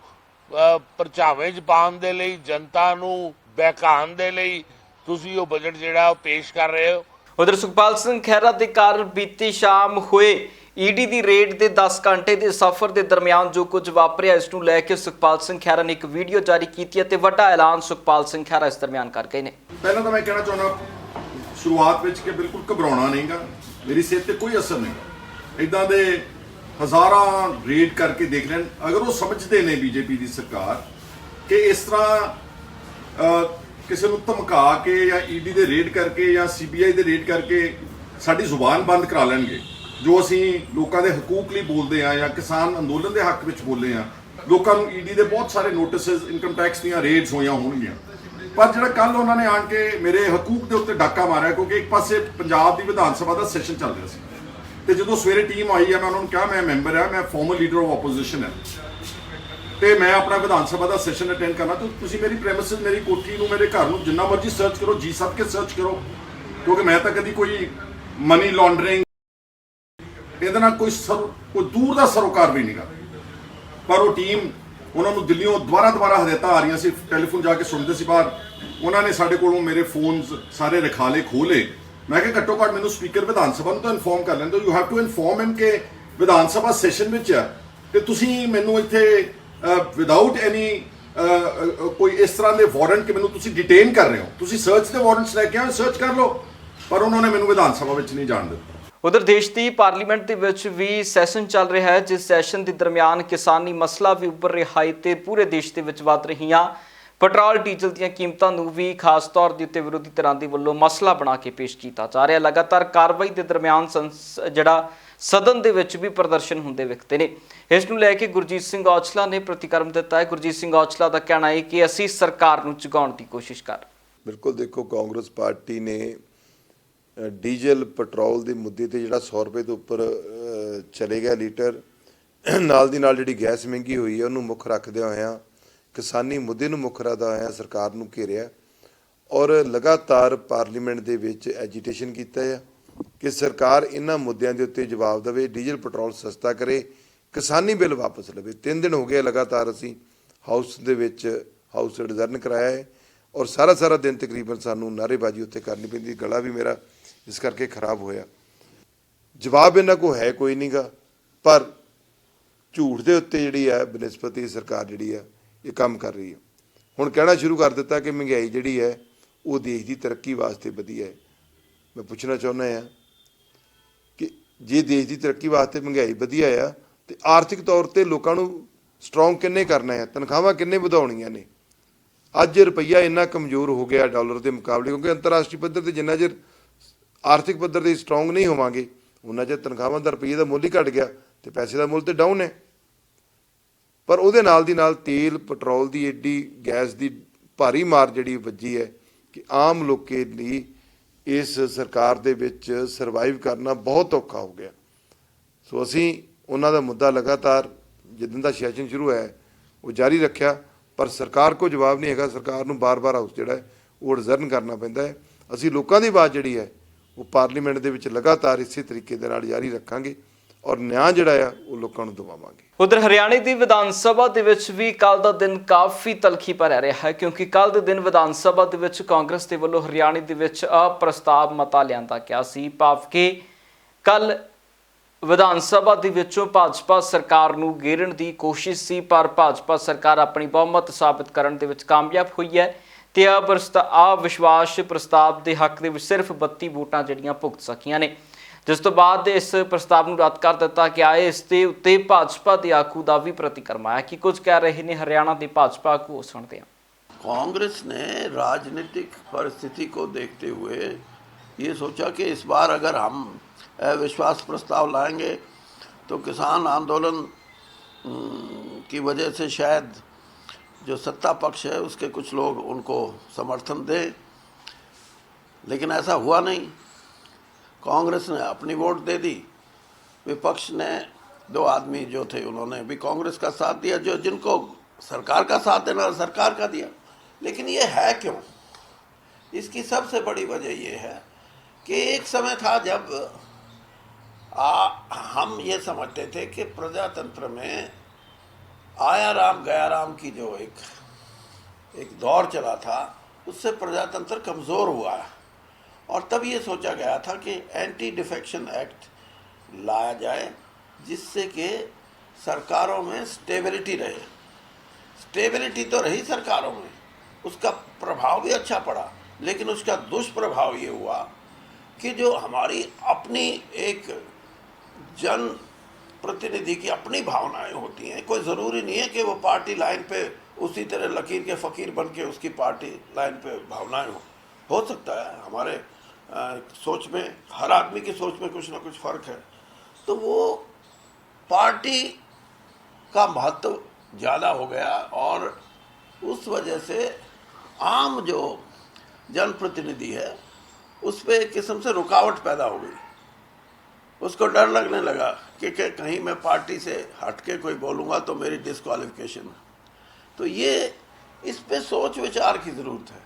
ਪਰਚਾਵੇਂ 'ਚ ਪਾਉਣ ਦੇ ਲਈ, ਜਨਤਾ ਨੂੰ ਬਹਿਕਾਉਣ ਦੇ ਲਈ ਤੁਸੀਂ ਉਹ ਬਜਟ ਜਿਹੜਾ ਉਹ ਪੇਸ਼ ਕਰ ਰਹੇ ਹੋ। ਉਧਰ ਸੁਖਪਾਲ ਸਿੰਘ ਖਹਿਰਾ ਦੇ ਘਰ ਬੀਤੀ ਸ਼ਾਮ ਹੋਏ ਈਡੀ ਦੀ ਰੇਡ ਦੇ 10 ਘੰਟੇ ਦੇ ਸਫ਼ਰ ਦੇ ਦਰਮਿਆਨ ਜੋ ਕੁਝ ਵਾਪਰਿਆ, ਇਸ ਨੂੰ ਲੈ ਕੇ ਸੁਖਪਾਲ ਸਿੰਘ ਖਹਿਰਾ ਨੇ ਇੱਕ ਵੀਡੀਓ ਜਾਰੀ ਕੀਤੀ ਹੈ ਤੇ ਵੱਡਾ ਐਲਾਨ ਸੁਖਪਾਲ ਸਿੰਘ ਖਹਿਰਾ ਇਸ ਦਰਮਿਆਨ ਕਰ ਗਏ ਨੇ। ਪਹਿਲਾਂ ਤਾਂ ਮੈਂ ਕਹਿਣਾ ਚਾਹੁੰਦਾ ਸ਼ੁਰੂਆਤ ਵਿੱਚ ਕਿ ਬਿਲਕੁਲ ਘਬਰਾਉਣਾ ਨਹੀਂਗਾ, ਮੇਰੀ ਸਿਹਤ ਤੇ ਕੋਈ ਅਸਰ ਨਹੀਂ। ਇਦਾਂ ਦੇ ਹਜ਼ਾਰਾਂ ਰੇਡ ਕਰਕੇ ਦੇਖ ਲੈਣ, ਅਗਰ ਉਹ ਸਮਝਦੇ ਨੇ ਬੀਜੇਪੀ ਦੀ ਸਰਕਾਰ ਕਿ ਇਸ ਤਰ੍ਹਾਂ ਕਿਸੇ ਨੂੰ ਧਮਕਾ ਕੇ ਜਾਂ ਈਡੀ ਦੇ ਰੇਡ ਕਰਕੇ ਜਾਂ ਸੀਬੀਆਈ ਦੇ ਰੇਡ ਕਰਕੇ ਸਾਡੀ ਜ਼ੁਬਾਨ ਬੰਦ ਕਰਾ ਲੈਣਗੇ, ਜੋ ਅਸੀਂ ਲੋਕਾਂ ਦੇ ਹਕੂਕ ਲਈ ਬੋਲਦੇ ਆ ਜਾਂ ਕਿਸਾਨ ਅੰਦੋਲਨ ਦੇ ਹੱਕ ਵਿੱਚ ਬੋਲਦੇ ਆ, ਲੋਕਾਂ ਨੂੰ ਈਡੀ ਦੇ ਬਹੁਤ ਸਾਰੇ ਨੋਟਿਸਸ, ਇਨਕਮ ਟੈਕਸ ਦੀਆਂ ਰੇਡਸ ਹੋਈਆਂ ਹੋਣਗੀਆਂ। ਪਰ ਜਿਹੜਾ ਕੱਲ ਉਹਨਾਂ ਨੇ ਆਣ ਕੇ ਮੇਰੇ ਹਕੂਕ ਦੇ ਉੱਤੇ ਡਾਕਾ ਮਾਰਿਆ, ਕਿਉਂਕਿ ਇੱਕ ਪਾਸੇ ਪੰਜਾਬ ਦੀ ਵਿਧਾਨ ਸਭਾ ਦਾ ਸੈਸ਼ਨ ਚੱਲ ਰਿਹਾ ਸੀ ਤੇ ਜਦੋਂ ਸਵੇਰੇ ਟੀਮ ਆਈ ਆ, ਮੈਂ ਉਹਨਾਂ ਨੂੰ ਕਿਹਾ ਮੈਂ ਮੈਂਬਰ ਆ, ਮੈਂ ਫਾਰਮਰ ਲੀਡਰ ਆਫ ਆਪੋਜੀਸ਼ਨ ਹੈ ਤੇ ਮੈਂ ਆਪਣਾ ਵਿਧਾਨ ਸਭਾ ਦਾ ਸੈਸ਼ਨ ਅਟੈਂਡ ਕਰਨਾ, ਤਾਂ ਤੁਸੀਂ ਮੇਰੀ ਪ੍ਰੈਮਿਸਿਸ, ਮੇਰੀ ਕੋਠੀ ਨੂੰ, ਮੇਰੇ ਘਰ ਨੂੰ ਜਿੰਨਾ ਮਰਜ਼ੀ ਸਰਚ ਕਰੋ, ਜੀ ਸਭ ਕੇ ਸਰਚ ਕਰੋ, ਕਿਉਂਕਿ ਮੈਂ ਤਾਂ ਕਦੀ ਕੋਈ ਮਨੀ ਲਾਂਡਰਿੰਗ ਇਹਦੇ ਨਾਲ ਕੋਈ ਦੂਰ ਦਾ ਸਰੋਕਾਰ ਵੀ ਨਹੀਂਗਾ। ਪਰ ਉਹ ਟੀਮ, ਉਹਨਾਂ ਨੂੰ ਦਿੱਲੀੋਂ ਦੁਬਾਰਾ ਹਦਾਇਤਾਂ ਆ ਰਹੀਆਂ ਸੀ, ਟੈਲੀਫੋਨ ਜਾ ਕੇ ਸੁਣਦੇ ਸੀ ਬਾਹਰ, ਉਹਨਾਂ ਨੇ ਸਾਡੇ ਕੋਲੋਂ ਮੇਰੇ ਫੋਨਸ ਸਾਰੇ ਰਖਾਲੇ ਖੋਲੇ। ਮੈਂ ਕਿਹਾ ਘੱਟੋ ਘੱਟ ਮੈਨੂੰ ਸਪੀਕਰ ਵਿਧਾਨ ਸਭਾ ਨੂੰ ਤਾਂ ਇਨਫੋਰਮ ਕਰ ਲੈਂਦੇ, ਯੂ ਹੈਵ ਟੂ ਇਨਫੋਰਮ ਹਿਮ ਕਿ ਵਿਧਾਨ ਸਭਾ ਸੈਸ਼ਨ ਵਿੱਚ ਆ ਤੇ ਤੁਸੀਂ ਮੈਨੂੰ ਇੱਥੇ ਵਿਦਆਊਟ ਐਨੀ ਕੋਈ ਇਸ ਤਰ੍ਹਾਂ ਦੇ ਵਾਰੰਟ ਕਿ ਮੈਨੂੰ ਤੁਸੀਂ ਡਿਟੇਨ ਕਰ ਰਹੇ ਹੋ, ਤੁਸੀਂ ਸਰਚ ਦੇ ਵਾਰੰਟਸ ਲੈ ਕੇ ਆਓ, ਸਰਚ ਕਰ ਲਓ, ਪਰ ਉਹਨਾਂ ਨੇ ਮੈਨੂੰ ਵਿਧਾਨ ਸਭਾ ਵਿੱਚ ਨਹੀਂ ਜਾਣ ਦਿੱਤਾ। ਉਧਰ ਦੇਸ਼ ਦੀ ਪਾਰਲੀਮੈਂਟ ਦੇ ਵਿੱਚ ਵੀ ਸੈਸ਼ਨ ਚੱਲ ਰਿਹਾ ਹੈ, ਜਿਸ ਸੈਸ਼ਨ ਦੇ ਦਰਮਿਆਨ ਕਿਸਾਨੀ ਮਸਲਾ ਵੀ ਉੱਭਰ ਰਿਹਾ ਹੈ ਤੇ ਪੂਰੇ ਦੇਸ਼ ਦੇ ਵਿੱਚ ਵੱਧ ਰਹੀਆਂ ਪੈਟਰੋਲ ਡੀਜ਼ਲ ਦੀਆਂ ਕੀਮਤਾਂ ਨੂੰ ਵੀ ਖਾਸ ਤੌਰ ਦੇ ਉੱਤੇ ਵਿਰੋਧੀ ਧਿਰਾਂ ਦੇ ਵੱਲੋਂ ਮਸਲਾ ਬਣਾ ਕੇ ਪੇਸ਼ ਕੀਤਾ ਜਾ ਰਿਹਾ। ਲਗਾਤਾਰ ਕਾਰਵਾਈ ਦੇ ਦਰਮਿਆਨ ਜਿਹੜਾ ਸਦਨ ਦੇ ਵਿੱਚ ਵੀ ਪ੍ਰਦਰਸ਼ਨ ਹੁੰਦੇ ਵਿਖਦੇ ਨੇ। ਇਸ ਨੂੰ ਲੈ ਕੇ ਗੁਰਜੀਤ ਸਿੰਘ ਔਜਲਾ ਨੇ ਪ੍ਰਤੀਕਰਮ ਦਿੱਤਾ ਹੈ। ਗੁਰਜੀਤ ਸਿੰਘ ਔਜਲਾ ਦਾ ਕਹਿਣਾ ਹੈ ਕਿ ਅਸੀਂ ਸਰਕਾਰ ਨੂੰ ਝੁਕਾਉਣ ਦੀ ਕੋਸ਼ਿਸ਼ ਕਰ। ਬਿਲਕੁਲ ਦੇਖੋ, ਕਾਂਗਰਸ ਪਾਰਟੀ ਨੇ ਡੀਜ਼ਲ ਪੈਟਰੋਲ ਦੇ ਮੁੱਦੇ ਤੇ ਜਿਹੜਾ 100 ਰੁਪਏ ਤੋਂ ਉੱਪਰ ਚਲੇ ਗਿਆ ਲੀਟਰ, ਨਾਲ ਦੀ ਨਾਲ ਜਿਹੜੀ ਗੈਸ ਮਹਿੰਗੀ ਹੋਈ ਹੈ ਉਹਨੂੰ ਮੁੱਖ ਰੱਖਦਿਆਂ ਹੋਇਆਂ, ਕਿਸਾਨੀ ਮੁੱਦੇ ਨੂੰ ਮੁੱਖ ਰੱਖਦਿਆਂ ਹੋਇਆਂ ਸਰਕਾਰ ਨੂੰ ਘੇਰਿਆ ਔਰ ਲਗਾਤਾਰ ਪਾਰਲੀਮੈਂਟ ਦੇ ਵਿੱਚ ਐਜੀਟੇਸ਼ਨ ਕੀਤਾ ਹੈ ਕਿ ਸਰਕਾਰ ਇਹਨਾਂ ਮੁੱਦਿਆਂ ਦੇ ਉੱਤੇ ਜਵਾਬ ਦੇਵੇ, ਡੀਜ਼ਲ ਪੈਟਰੋਲ ਸਸਤਾ ਕਰੇ, ਕਿਸਾਨੀ ਬਿੱਲ ਵਾਪਸ ਲਵੇ। 3 ਦਿਨ ਹੋ ਗਏ ਲਗਾਤਾਰ ਅਸੀਂ ਹਾਊਸ ਦੇ ਵਿੱਚ ਹਾਊਸ ਅਡਜਰਨ ਕਰਾਇਆ ਹੈ ਔਰ ਸਾਰਾ ਦਿਨ ਤਕਰੀਬਨ ਸਾਨੂੰ ਨਾਅਰੇਬਾਜ਼ੀ ਉੱਤੇ ਕਰਨੀ ਪੈਂਦੀ, ਗਲਾ ਵੀ ਮੇਰਾ ਇਸ ਕਰਕੇ ਖਰਾਬ ਹੋਇਆ। ਜਵਾਬ ਇਹਨਾਂ ਕੋਲ ਹੈ ਕੋਈ ਨਹੀਂਗਾ, ਪਰ ਝੂਠ ਦੇ ਉੱਤੇ ਜਿਹੜੀ ਹੈ ਬਨਿਸਬਤੀ ਸਰਕਾਰ ਜਿਹੜੀ ਹੈ ਇਹ ਕੰਮ ਕਰ ਰਹੀ ਹੈ। ਹੁਣ ਕਹਿਣਾ ਸ਼ੁਰੂ ਕਰ ਦਿੱਤਾ ਕਿ ਮਹਿੰਗਾਈ ਜਿਹੜੀ ਹੈ ਉਹ ਦੇਸ਼ ਦੀ ਤਰੱਕੀ ਵਾਸਤੇ ਵਧੀਆ ਹੈ। ਮੈਂ ਪੁੱਛਣਾ ਚਾਹੁੰਦਾ ਹਾਂ ਕਿ ਜੇ ਦੇਸ਼ ਦੀ ਤਰੱਕੀ ਵਾਸਤੇ ਮਹਿੰਗਾਈ ਵਧੀਆ ਆ ਤੇ ਆਰਥਿਕ ਤੌਰ ਤੇ ਲੋਕਾਂ ਨੂੰ ਸਟਰੋਂਗ ਕਿੰਨੇ ਕਰਨਾ ਹੈ, ਤਨਖਾਹਾਂ ਕਿੰਨੇ ਵਧਾਉਣੀਆਂ ਨੇ। ਅੱਜ ਰੁਪਈਆ ਇੰਨਾ ਕਮਜ਼ੋਰ ਹੋ ਗਿਆ ਡਾਲਰ ਦੇ ਮੁਕਾਬਲੇ, ਕਿਉਂਕਿ ਅੰਤਰਰਾਸ਼ਟਰੀ ਪੱਧਰ ਤੇ ਜਿੰਨਾ ਚਿਰ ਆਰਥਿਕ ਪੱਧਰ ਤੇ ਸਟਰੋਂਗ ਨਹੀਂ ਹੋਵਾਂਗੇ ਉਹਨਾਂ ਚਿਰ ਤਨਖਾਹਾਂ ਦਾ ਰੁਪਈਏ ਦਾ ਮੁੱਲ ਹੀ ਘਟ ਗਿਆ ਤੇ ਪੈਸੇ ਦਾ ਮੁੱਲ ਤੇ ਡਾਊਨ ਹੈ। ਪਰ ਉਹਦੇ ਨਾਲ ਦੀ ਨਾਲ ਤੇਲ ਪੈਟਰੋਲ ਦੀ ਐਡੀ ਗੈਸ ਦੀ ਭਾਰੀ ਮਾਰ ਜਿਹੜੀ ਵੱਜੀ ਹੈ ਕਿ ਆਮ ਲੋਕਾਂ ਲਈ ਇਸ ਸਰਕਾਰ ਦੇ ਵਿੱਚ ਸਰਵਾਈਵ ਕਰਨਾ ਬਹੁਤ ਔਖਾ ਹੋ ਗਿਆ। ਸੋ ਅਸੀਂ ਉਹਨਾਂ ਦਾ ਮੁੱਦਾ ਲਗਾਤਾਰ ਜਿੱਦਣ ਦਾ ਸੈਸ਼ਨ ਸ਼ੁਰੂ ਹੈ ਉਹ ਜਾਰੀ ਰੱਖਿਆ, ਪਰ ਸਰਕਾਰ ਕੋਲ ਜਵਾਬ ਨਹੀਂ ਹੈਗਾ। ਸਰਕਾਰ ਨੂੰ ਬਾਰ-ਬਾਰ ਹਾਊਸ ਜਿਹੜਾ ਹੈ ਉਹ ਅਡਜਰਨ ਕਰਨਾ ਪੈਂਦਾ ਹੈ। ਅਸੀਂ ਲੋਕਾਂ ਦੀ ਆਵਾਜ਼ ਜਿਹੜੀ ਹੈ ਉਹ ਪਾਰਲੀਮੈਂਟ ਦੇ ਵਿੱਚ ਲਗਾਤਾਰ ਇਸੇ ਤਰੀਕੇ ਦੇ ਨਾਲ ਜਾਰੀ ਰੱਖਾਂਗੇ ਔਰ ਨਿਆਂ ਜਿਹੜਾ ਆ ਉਹ ਲੋਕਾਂ ਨੂੰ ਦਿਵਾਵਾਂਗੇ। ਉਧਰ ਹਰਿਆਣੇ ਦੀ ਵਿਧਾਨ ਸਭਾ ਦੇ ਵਿੱਚ ਵੀ ਕੱਲ ਦਾ ਦਿਨ ਕਾਫੀ ਤਲਖੀ ਭਰਿਆ ਰਿਹਾ ਹੈ, ਕਿਉਂਕਿ ਕੱਲ ਦੇ ਦਿਨ ਵਿਧਾਨ ਸਭਾ ਦੇ ਵਿੱਚ ਕਾਂਗਰਸ ਦੇ ਵੱਲੋਂ ਹਰਿਆਣੇ ਦੇ ਵਿੱਚ ਅਪ੍ਰਸਤਾਵ ਮਤਾ ਲਿਆਂਦਾ ਗਿਆ ਸੀ, ਭਾਵ ਕਿ ਕੱਲ ਵਿਧਾਨ ਸਭਾ ਦੇ ਵਿੱਚੋਂ ਭਾਜਪਾ ਸਰਕਾਰ ਨੂੰ ਘੇਰਨ ਦੀ ਕੋਸ਼ਿਸ਼ ਸੀ, ਪਰ ਭਾਜਪਾ ਸਰਕਾਰ ਆਪਣੀ ਬਹੁਮਤ ਸਾਬਤ ਕਰਨ ਦੇ ਵਿੱਚ ਕਾਮਯਾਬ ਹੋਈ ਹੈ ਤੇ ਵਿਸ਼ਵਾਸ ਪ੍ਰਸਤਾਵ ਦੇ ਹੱਕ ਦੇ ਵਿੱਚ ਸਿਰਫ 32 ਵੋਟਾਂ ਜਿਹੜੀਆਂ ਭੁਗਤ ਸਕੀਆਂ ਨੇ, ਜਿਸ ਤੋਂ ਬਾਅਦ ਇਸ ਪ੍ਰਸਤਾਵ ਨੂੰ ਰੱਦ ਕਰ ਦਿੱਤਾ ਗਿਆ ਹੈ। ਇਸ ਦੇ ਉੱਤੇ ਭਾਜਪਾ ਦੇ ਆਗੂ ਦਾ ਵੀ ਪ੍ਰਤੀਕਰਮ ਆਇਆ ਕਿ ਕੁਝ ਕਹਿ ਰਹੇ ਨੇ ਹਰਿਆਣਾ ਦੇ ਭਾਜਪਾ ਆਗੂ। ਸੁਣਦੇ ਹਾਂ। कांग्रेस ने राजनीतिक परिस्थिति को देखते हुए ये सोचा कि इस बार अगर हम अविश्वास प्रस्ताव लाएंगे तो किसान आंदोलन की वजह से शायद जो सत्ता पक्ष है उसके कुछ लोग उनको समर्थन दें, लेकिन ऐसा हुआ नहीं। कांग्रेस ने अपनी वोट दे दी, विपक्ष ने 2 आदमी जो थे उन्होंने भी कांग्रेस का साथ दिया, जो जिनको सरकार का साथ देना सरकार का दिया। लेकिन ये है क्यों? इसकी सबसे बड़ी वजह ये है कि एक समय था जब हम ये समझते थे कि प्रजातंत्र में आया राम गया राम की जो एक दौर चला था उससे प्रजातंत्र कमज़ोर हुआ है, और तब ये सोचा गया था कि एंटी डिफेक्शन एक्ट लाया जाए जिससे कि सरकारों में स्टेबिलिटी रहे। स्टेबिलिटी तो रही सरकारों में, उसका प्रभाव भी अच्छा पड़ा, लेकिन उसका दुष्प्रभाव ये हुआ कि जो हमारी अपनी एक जन प्रतिनिधि की अपनी भावनाएं होती हैं, कोई ज़रूरी नहीं है कि वो पार्टी लाइन पे उसी तरह लकीर के फ़कीर बन के उसकी पार्टी लाइन पे भावनाएं हो सकता है। हमारे सोच में, हर आदमी की सोच में कुछ ना कुछ फ़र्क है, तो वो पार्टी का महत्व ज़्यादा हो गया और उस वजह से आम जो जनप्रतिनिधि है उस पर एक किस्म से रुकावट पैदा हो गई। उसको डर लगने लगा कि कहीं मैं पार्टी से हट के कोई बोलूँगा तो मेरी डिस्क्वालिफिकेशन है। तो ये इस पे सोच विचार की ज़रूरत है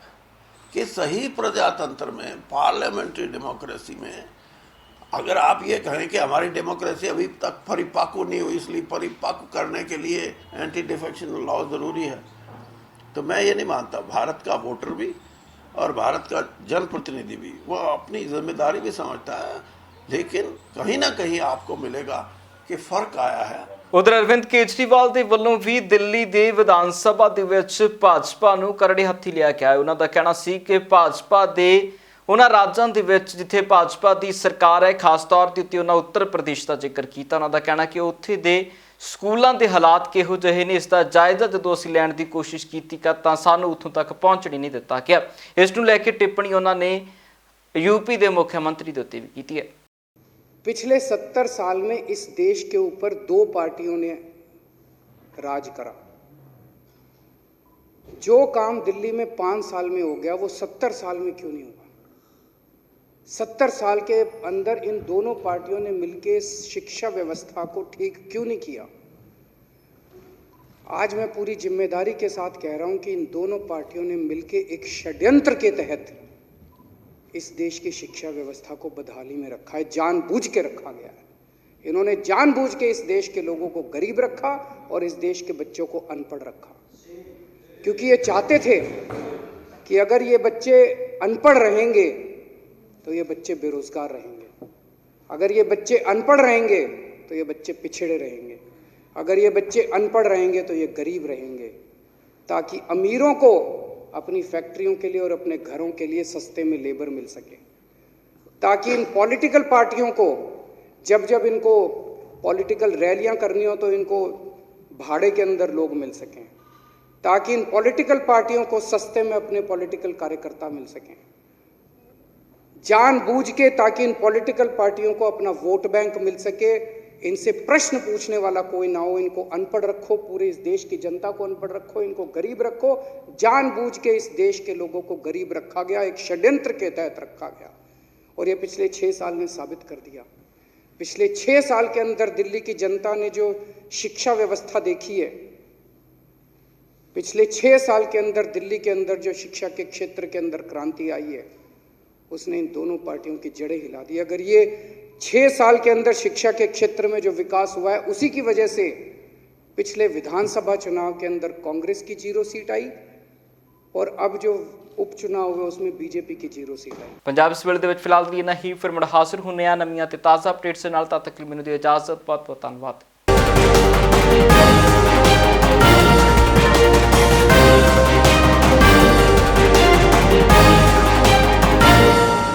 कि सही प्रजातंत्र में, पार्लियामेंट्री डेमोक्रेसी में, अगर आप ये कहें कि हमारी डेमोक्रेसी अभी तक परिपक्व नहीं हुई इसलिए परिपक्व करने के लिए एंटी डिफेक्शन लॉ ज़रूरी है, तो मैं ये नहीं मानता। भारत का वोटर भी और भारत का जनप्रतिनिधि भी वो अपनी जिम्मेदारी भी समझता है, लेकिन कहीं ना कहीं आपको मिलेगा कि फ़र्क आया है। उधर अरविंद केजरीवाल ਦੇ ਵੱਲੋਂ ਵੀ ਦਿੱਲੀ ਦੇ ਵਿਧਾਨ ਸਭਾ ਦੇ ਵਿੱਚ ਭਾਜਪਾ ਨੂੰ ਕਰੜੇ ਹੱਥੀ ਲਿਆ ਗਿਆ। ਉਹਨਾਂ ਦਾ ਕਹਿਣਾ ਸੀ ਕਿ ਭਾਜਪਾ ਦੇ ਉਹਨਾਂ ਰਾਜਾਂ ਦੇ ਵਿੱਚ ਜਿੱਥੇ ਭਾਜਪਾ ਦੀ ਸਰਕਾਰ ਹੈ, ਖਾਸ ਤੌਰ ਤੇ ਉੱਤੇ ਉਹਨਾਂ ਉੱਤਰ ਪ੍ਰਦੇਸ਼ ਦਾ ਜ਼ਿਕਰ ਕੀਤਾ। ਉਹਨਾਂ ਦਾ ਕਹਿਣਾ ਕਿ ਉੱਥੇ ਦੇ ਸਕੂਲਾਂ ਦੇ ਹਾਲਾਤ ਕਿਹੋ ਜਿਹੇ ਨੇ, ਇਸ ਦਾ ਜਾਇਜ਼ਾ ਜਦੋਂ ਅਸੀਂ ਲੈਣ ਦੀ ਕੋਸ਼ਿਸ਼ ਕੀਤੀ ਤਾਂ ਸਾਨੂੰ ਉੱਥੋਂ ਤੱਕ ਪਹੁੰਚਣ ਨਹੀਂ ਦਿੱਤਾ ਗਿਆ। ਇਸ ਨੂੰ ਲੈ ਕੇ ਟਿੱਪਣੀ ਉਹਨਾਂ ਨੇ यूपी ਦੇ ਮੁੱਖ ਮੰਤਰੀ ਦੇ ਉੱਤੇ ਵੀ ਕੀਤੀ ਹੈ। पिछले 70 साल में इस देश के ऊपर 2 पार्टियों ने राज करा। जो काम दिल्ली में 5 साल में हो गया वो 70 साल में क्यों नहीं हुआ? 70 साल के अंदर इन दोनों पार्टियों ने मिलकर शिक्षा व्यवस्था को ठीक क्यों नहीं किया? आज मैं पूरी जिम्मेदारी के साथ कह रहा हूं कि इन दोनों पार्टियों ने मिलकर एक षड्यंत्र के तहत इस देश की शिक्षा व्यवस्था को बदहाली में रखा है। जानबूझ के रखा गया है। इन्होंने जानबूझ के इस देश के लोगों को गरीब रखा और इस देश के बच्चों को अनपढ़ रखा, क्योंकि ये चाहते थे कि अगर ये बच्चे अनपढ़ रहेंगे तो ये बच्चे बेरोजगार रहेंगे, अगर ये बच्चे अनपढ़ रहेंगे तो ये बच्चे पिछड़े रहेंगे, अगर ये बच्चे अनपढ़ रहेंगे तो ये गरीब रहेंगे, ताकि अमीरों को अपनी फैक्ट्रियों के लिए और अपने घरों के लिए सस्ते में लेबर मिल सके, ताकि इन पॉलिटिकल पार्टियों को जब इनको पॉलिटिकल रैलियां करनी हो तो इनको भाड़े के अंदर लोग मिल सकें, ताकि इन पॉलिटिकल पार्टियों को सस्ते में अपने पॉलिटिकल कार्यकर्ता मिल सकें, जानबूझ के, ताकि इन पॉलिटिकल पार्टियों को अपना वोट बैंक मिल सके, इनसे प्रश्न पूछने वाला कोई ना हो, इनको अनपढ़ रखो, पूरे इस देश की जनता को अनपढ़ रखो, इनको गरीब रखो। जानबूझ के इस देश के लोगों को गरीब रखा गया, एक षड्यंत्र के तहत रखा गया, और ये पिछले 6 साल ने साबित कर दिया। पिछले 6 साल के अंदर दिल्ली की जनता ने जो शिक्षा व्यवस्था देखी है, पिछले 6 साल के अंदर दिल्ली के अंदर जो शिक्षा के क्षेत्र के अंदर क्रांति आई है, उसने इन दोनों पार्टियों की जड़ें हिला दी। अगर ये 6 साल के अंदर शिक्षा के क्षेत्र में जो विकास हुआ है, उसी की वजह से पिछले विधानसभा चुनाव के अंदर कांग्रेस की 0 सीट आई, और अब जो उपचुनाव हुए उसमें बीजेपी की 0 सीट आई। ਪੰਜਾਬ ਇਸ ਵੇਲੇ ਦੇ ਵਿੱਚ ਫਿਲਹਾਲ ਦੀ ਇੰਨਾ ਹੀ। ਫਿਰ ਮੁੜ ਹਾਜ਼ਰ ਹੁੰਦੇ ਆ ਨਵੀਆਂ ਤੇ ਤਾਜ਼ਾ ਅਪਡੇਟਸ ਦੇ ਨਾਲ। ਤਦ ਤੱਕ ਲਈ ਮੈਨੂੰ ਦਿਓ ਇਜਾਜ਼ਤ। ਬਹੁਤ ਬਹੁਤ ਧੰਨਵਾਦ।